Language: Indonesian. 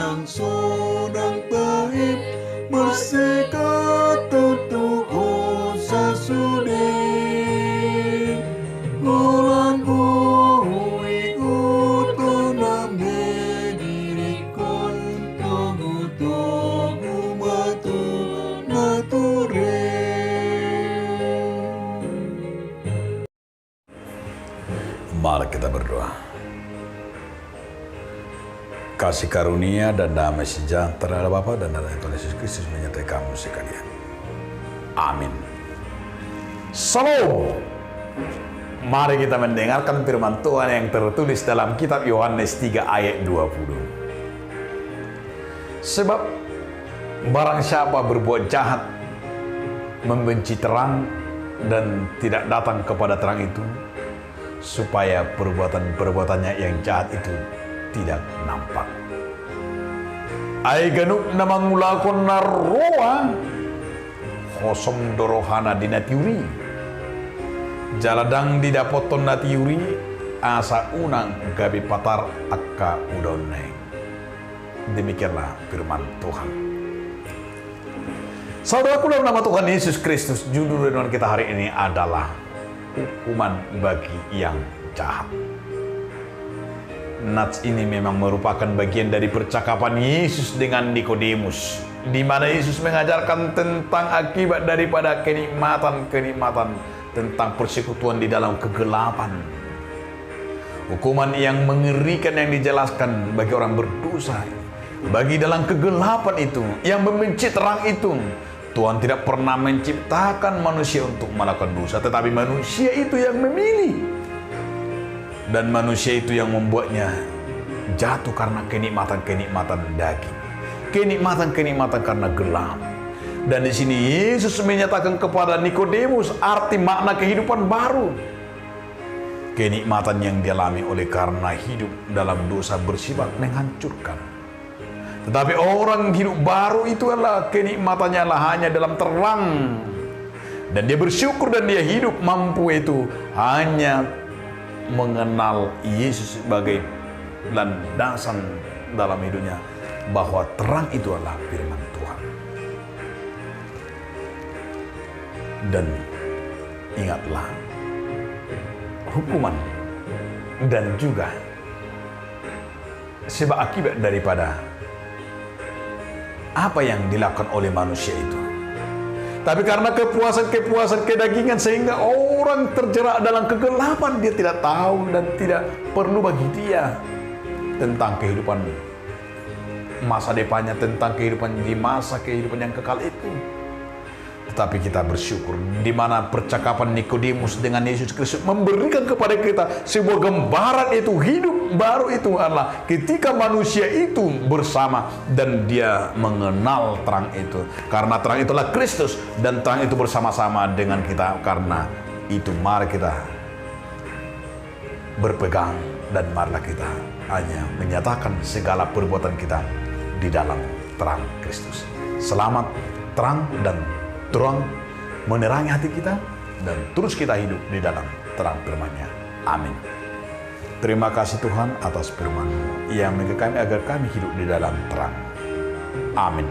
yang sedang taib bersekat untuk sesudi. Ulan hui utuna medirikon togu mature. Mari kita berdoa. Kasih karunia dan damai sejahtera dari Bapa dan dari Tuhan Yesus Kristus menyertai kamu sekalian. Amin. Shalom. Mari kita mendengarkan firman Tuhan yang tertulis dalam kitab Yohanes 3 ayat 20. Sebab barang siapa berbuat jahat, membenci terang dan tidak datang kepada terang itu, supaya perbuatannya yang jahat itu tidak nampak. Ai ganuk namang mulakon narroa hosom dorohana dinatiuri jaladang didapoton natiuri asa unang gabi patar akka udoneng. Demikianlah firman Tuhan. Saudaraku, dalam nama Tuhan Yesus Kristus, judul renungan kita hari ini adalah hukuman bagi yang jahat. Nats ini memang merupakan bagian dari percakapan Yesus dengan Nikodemus, di mana Yesus mengajarkan tentang akibat daripada kenikmatan tentang persekutuan di dalam kegelapan. Hukuman yang mengerikan yang dijelaskan bagi orang berdosa, bagi dalam kegelapan itu, yang membenci terang itu. Tuhan tidak pernah menciptakan manusia untuk melakukan dosa, tetapi manusia itu yang memilih. Dan manusia itu yang membuatnya jatuh karena kenikmatan daging. Kenikmatan karena gelap. Dan di sini Yesus menyatakan kepada Nikodemus arti makna kehidupan baru. Kenikmatan yang dialami oleh karena hidup dalam dosa bersifat menghancurkan. Tetapi orang hidup baru itu adalah kenikmatannya hanya dalam terang. Dan dia bersyukur dan dia hidup mampu itu hanya mengenal Yesus sebagai landasan dalam hidupnya, bahwa terang itu adalah firman Tuhan. Dan ingatlah, hukuman dan juga sebab akibat daripada apa yang dilakukan oleh manusia itu. Tapi karena kepuasan kedagingan, sehingga orang terjerat dalam kegelapan, dia tidak tahu dan tidak perlu bagi dia tentang kehidupan masa depannya, tentang kehidupan di masa kehidupan yang kekal itu. Tetapi kita bersyukur di mana percakapan Nikodemus dengan Yesus Kristus memberikan kepada kita sebuah gambaran itu, hidup baru itu adalah ketika manusia itu bersama dan dia mengenal terang itu. Karena terang itulah Kristus dan terang itu bersama-sama dengan kita. Karena itu mari kita berpegang dan marilah kita hanya menyatakan segala perbuatan kita di dalam terang Kristus. Selamat terang dan terang menerangi hati kita, dan terus kita hidup di dalam terang firman-Nya. Amin. Terima kasih Tuhan atas firman-Mu yang menggugah kami agar kami hidup di dalam terang. Amin.